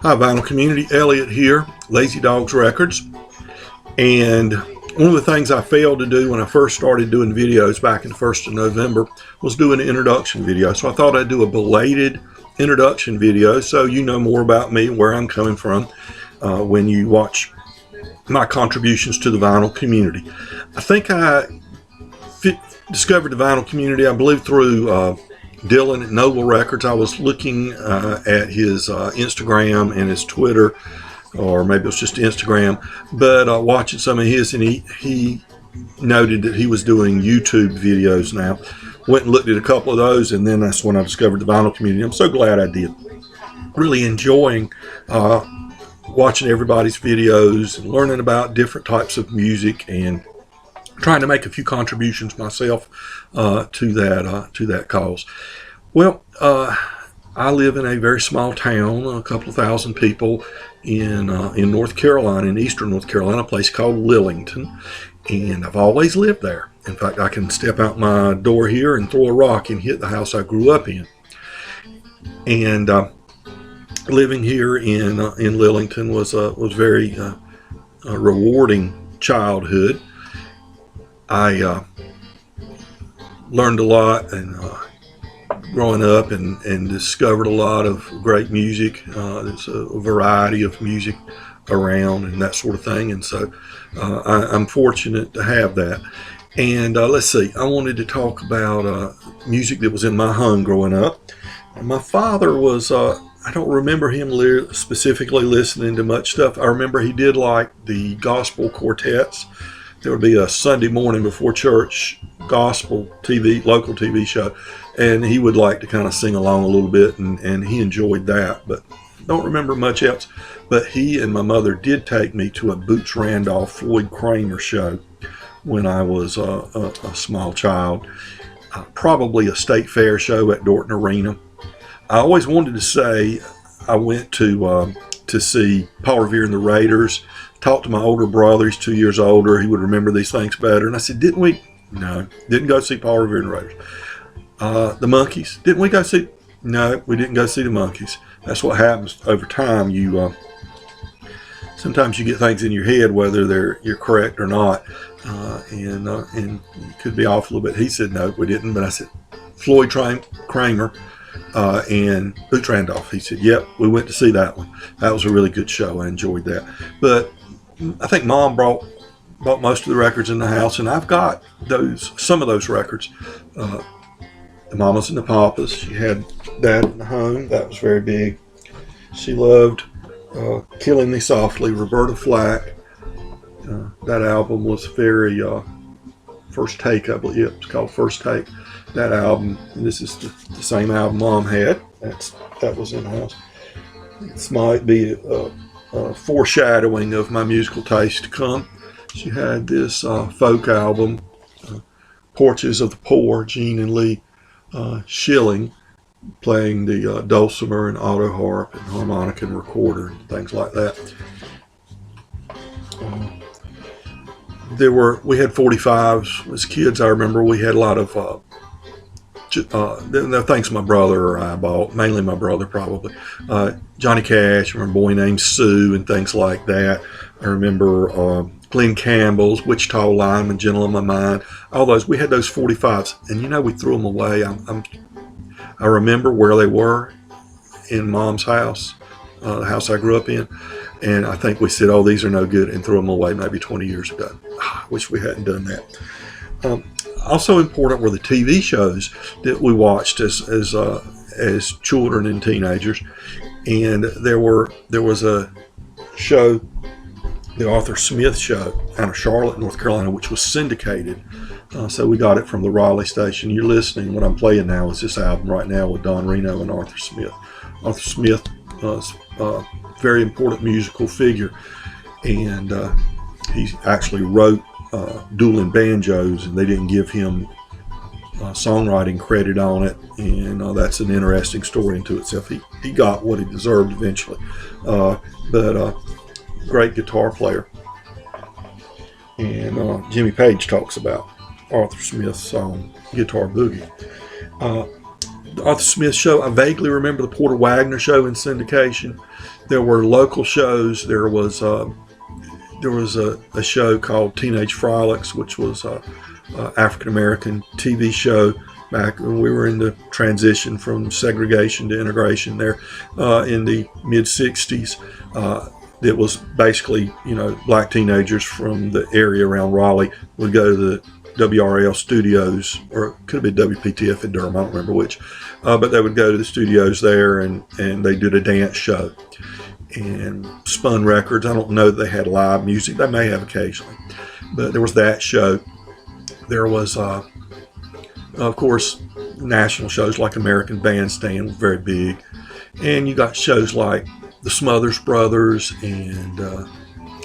Hi, Vinyl Community. Elliot here, Lazy Dogs Records. And one of the things I failed to do when I first started doing videos back in the 1st of November was do an introduction video. So I thought I'd do a belated introduction video so you know more about me, where I'm coming from when you watch my contributions to the vinyl community. I think I discovered the vinyl community, I believe, through Dylan at Noble Records. I was looking at his Instagram and his Twitter, or maybe it was just Instagram, but watching some of his, and he noted that he was doing YouTube videos now. Went and looked at a couple of those, and then that's when I discovered the vinyl community. I'm so glad I did. Really enjoying watching everybody's videos and learning about different types of music, and trying to make a few contributions myself to that cause. Well, I live in a very small town, a couple of thousand people in North Carolina, in eastern North Carolina, a place called Lillington, and I've always lived there. In fact, I can step out my door here and throw a rock and hit the house I grew up in. And living here in Lillington was very rewarding childhood. I learned a lot and growing up, and discovered a lot of great music. There's a variety of music around and that sort of thing, and so I'm fortunate to have that. And let's see, I wanted to talk about music that was in my home growing up. And my father was, I don't remember him specifically listening to much stuff. I remember he did like the gospel quartets. There would be a Sunday morning before church gospel TV, local TV show, and he would like to kind of sing along a little bit, and he enjoyed that, but don't remember much else. But he and my mother did take me to a Boots Randolph, Floyd Kramer show when I was a small child, probably a state fair show at Dorton Arena. I always wanted to say I went to see Paul Revere and the Raiders. Talked to my older brother, he's 2 years older, he would remember these things better. And I said, didn't we? No, didn't go see Paul Revere and the Raiders. The Monkees, didn't we go see? No, we didn't go see the Monkees. That's what happens over time. You sometimes you get things in your head, whether you're correct or not, and you could be off a little bit. He said, no, we didn't. But I said, Floyd Kramer and Boots Randolph. He said, yep, we went to see that one. That was a really good show. I enjoyed that. But I think Mom bought most of the records in the house, and I've got some of those records. The Mamas and the Papas. She had that in the home. That was very big. She loved Killing Me Softly, Roberta Flack. That album was very First Take, I believe. It's called First Take. That album, and this is the same album Mom had. That was in the house. This might be a foreshadowing of my musical taste to come. She had this folk album, Porches of the Poor, Gene and Lee Schilling, playing the dulcimer and auto harp and harmonica and recorder and things like that. We had 45s as kids. I remember we had a lot of things my brother or I bought, mainly my brother probably. Johnny Cash, I remember A Boy Named Sue and things like that. I remember Glenn Campbell's Wichita Lineman, Gentle on My Mind. All those, we had those 45s, and we threw them away. I remember where they were in Mom's house, the house I grew up in, and I think we said, oh, these are no good, and threw them away maybe 20 years ago. I wish we hadn't done that. Also important were the TV shows that we watched as children and teenagers, and there was a show, the Arthur Smith Show, out of Charlotte, North Carolina, which was syndicated. So we got it from the Raleigh station. You're listening. What I'm playing now is this album right now with Don Reno and Arthur Smith. Arthur Smith was a very important musical figure, and he actually wrote Dueling Banjos, and they didn't give him songwriting credit on it, and that's an interesting story into itself. He got what he deserved eventually, but great guitar player. And Jimmy Page talks about Arthur Smith's song Guitar Boogie. The Arthur Smith Show, I vaguely remember the Porter Wagner Show in syndication. There were local shows. There was a show called Teenage Frolics, which was a African American TV show back when we were in the transition from segregation to integration there in the mid '60s. It was basically, black teenagers from the area around Raleigh would go to the WRL studios, or it could have been WPTF in Durham, I don't remember which, but they would go to the studios there and they did a dance show and spun records. I don't know that they had live music. They may have occasionally, but there was that show. There was, of course, national shows like American Bandstand was very big, and you got shows like the Smothers Brothers and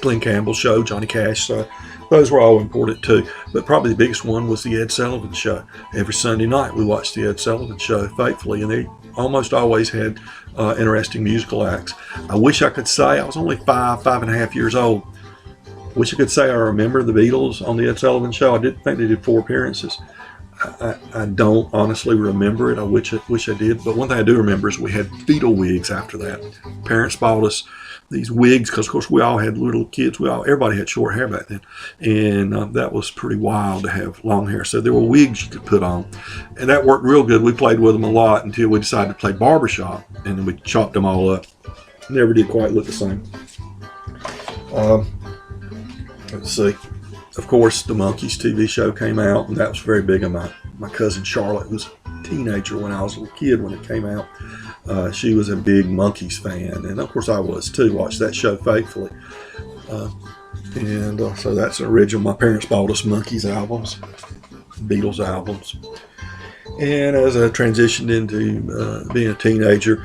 Glenn Campbell's show, Johnny Cash. So those were all important too. But probably the biggest one was the Ed Sullivan Show. Every Sunday night we watched the Ed Sullivan Show faithfully, and they almost always had interesting musical acts. I wish I could say I was only 5.5 years old. Wish I could say I remember the Beatles on the Ed Sullivan Show. I did think they did 4 appearances. I don't honestly remember it. I wish I did. But one thing I do remember is we had Beatle wigs after that. Parents bought us these wigs because, of course, we all had little kids. Everybody had short hair back then, and that was pretty wild to have long hair. So there were wigs you could put on, and that worked real good. We played with them a lot until we decided to play barbershop, and then we chopped them all up. Never did quite look the same. Let's see. Of course, the Monkees TV show came out, and that was very big on my cousin Charlotte, who was a teenager when I was a little kid when it came out. She was a big Monkees fan, and of course I was too. Watched that show faithfully. So that's original. My parents bought us Monkees albums, Beatles albums. And as I transitioned into being a teenager,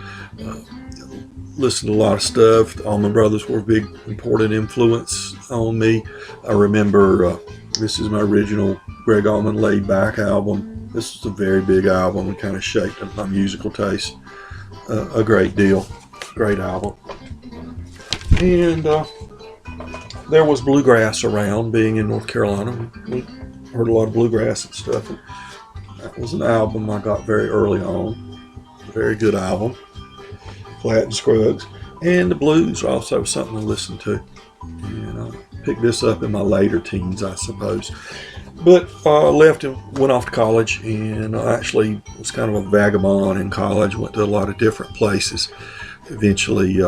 listened to a lot of stuff. The Allman Brothers were a big, important influence on me. I remember this is my original Greg Allman Laid Back album. This is a very big album and kind of shaped my musical taste a great deal. Great album. And there was bluegrass around. Being in North Carolina, we heard a lot of bluegrass and stuff. And that was an album I got very early on. Very good album. Flat and Scruggs, and the blues also something to listen to. And I picked this up in my later teens, I suppose. But left and went off to college, and I actually was kind of a vagabond in college. Went to a lot of different places. Eventually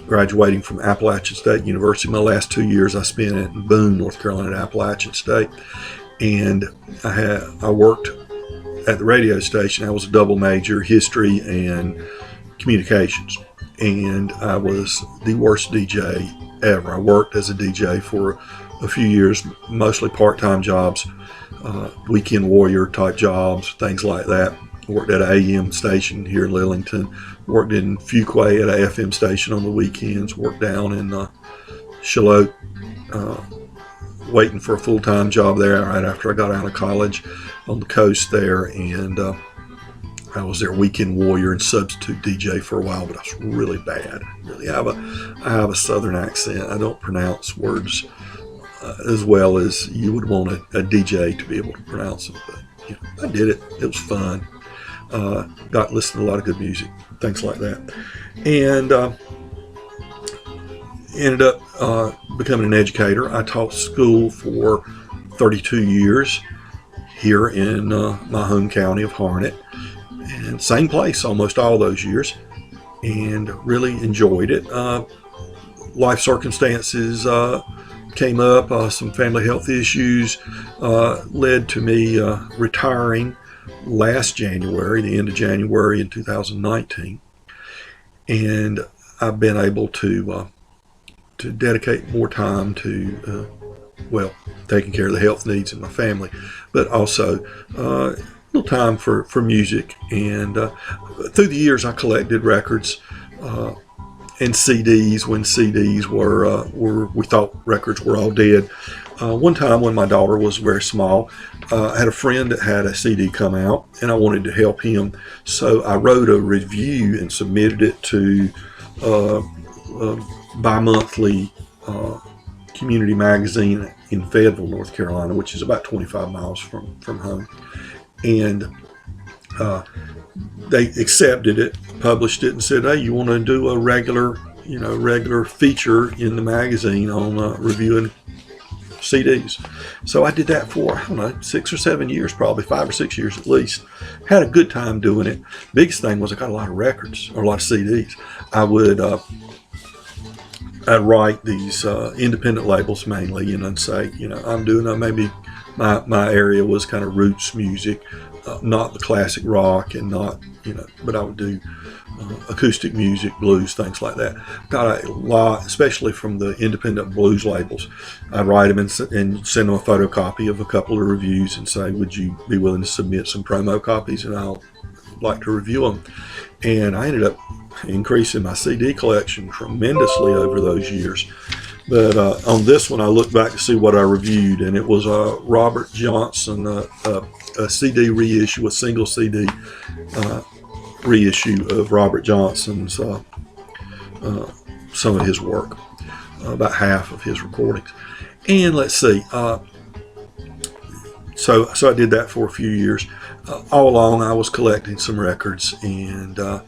graduating from Appalachian State University. My last 2 years I spent in Boone, North Carolina at Appalachian State. And I worked at the radio station. I was a double major, history and communications, and I was the worst DJ ever. I worked as a DJ for a few years, mostly part-time jobs, weekend warrior type jobs, things like that. Worked at an AM station here in Lillington, worked in Fuquay at an FM station on the weekends, worked down in Charlotte, waiting for a full-time job there right after I got out of college on the coast there, and I was their weekend warrior and substitute DJ for a while, but I was really bad. I have a southern accent. I don't pronounce words as well as you would want a DJ to be able to pronounce them. But I did it. It was fun. Got to listen to a lot of good music, things like that, and ended up becoming an educator. I taught school for 32 years here in my home county of Harnett. And same place almost all those years, and really enjoyed it. Life circumstances came up, some family health issues led to me retiring last January, the end of January in 2019, and I've been able to dedicate more time to taking care of the health needs of my family, but also little time for music. And through the years I collected records and CDs when CDs were we thought records were all dead. One time when my daughter was very small, I had a friend that had a CD come out and I wanted to help him, so I wrote a review and submitted it to bi-monthly community magazine in Fayetteville, North Carolina, which is about 25 miles from home. And they accepted it, published it, and said, "Hey, you want to do a regular, regular feature in the magazine on reviewing CDs. So I did that for, I don't know, 6 or 7 years, probably 5 or 6 years at least. Had a good time doing it. Biggest thing was I got a lot of records, or a lot of CDs. I'd write these independent labels mainly, and say, I'm doing maybe my area was kind of roots music, not the classic rock, and not, but I would do acoustic music, blues, things like that. Got a lot, especially from the independent blues labels. I'd write them and send them a photocopy of a couple of reviews and say, would you be willing to submit some promo copies, and I'll like to review them. And I ended up increasing my CD collection tremendously over those years. But on this one, I looked back to see what I reviewed, and it was Robert Johnson, a CD reissue, a single CD reissue of Robert Johnson's some of his work, about half of his recordings. And let's see, so I did that for a few years. All along, I was collecting some records, and a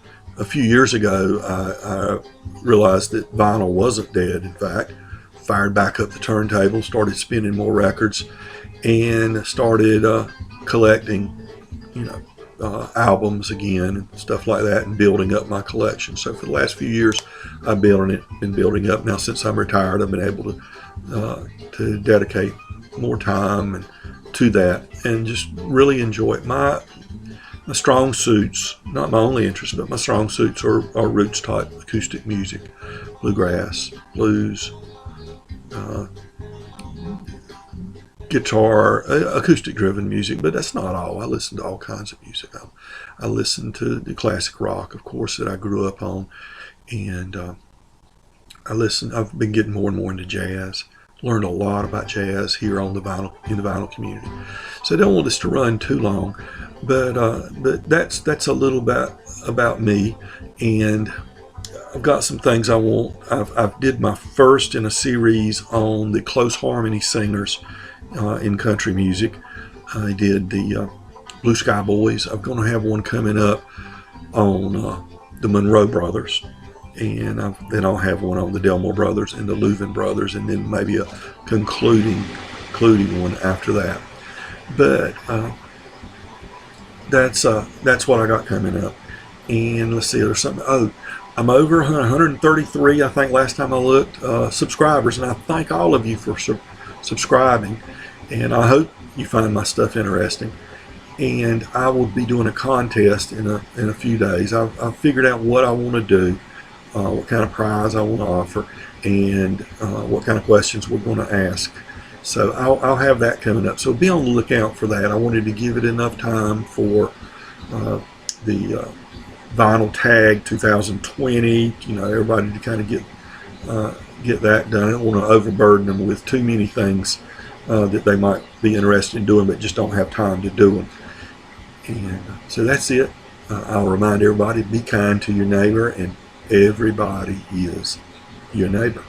few years ago, I realized that vinyl wasn't dead. In fact, fired back up the turntable, started spinning more records, and started collecting, albums again and stuff like that, and building up my collection. So for the last few years, I've been building up. Now, since I'm retired, I've been able to dedicate more time to that, and just really enjoy it. My strong suits, not my only interest, but my strong suits are roots type acoustic music, bluegrass, blues, guitar, acoustic driven music. But that's not all. I listen to all kinds of music. I listen to the classic rock, of course, that I grew up on, and I've been getting more and more into jazz. Learned a lot about jazz here in the vinyl community. So I don't want this to run too long, but that's a little bit about me, and I've got some things I want. I did my first in a series on the close harmony singers in country music. I did the Blue Sky Boys. I'm going to have one coming up on the Monroe Brothers. And then I'll have one on the Delmore Brothers and the Louvin Brothers, and then maybe a concluding one after that. But that's what I got coming up. And let's see, there's something. Oh, I'm over 133, I think, last time I looked, subscribers, and I thank all of you for subscribing. And I hope you find my stuff interesting. And I will be doing a contest in a few days. I've figured out what I want to do. What kind of prize I want to offer, and what kind of questions we're going to ask. So I'll have that coming up. So be on the lookout for that. I wanted to give it enough time for the vinyl tag 2020. Everybody to kind of get that done. I don't want to overburden them with too many things that they might be interested in doing, but just don't have time to do them. And so that's it. I'll remind everybody: be kind to your neighbor, and everybody is your neighbor.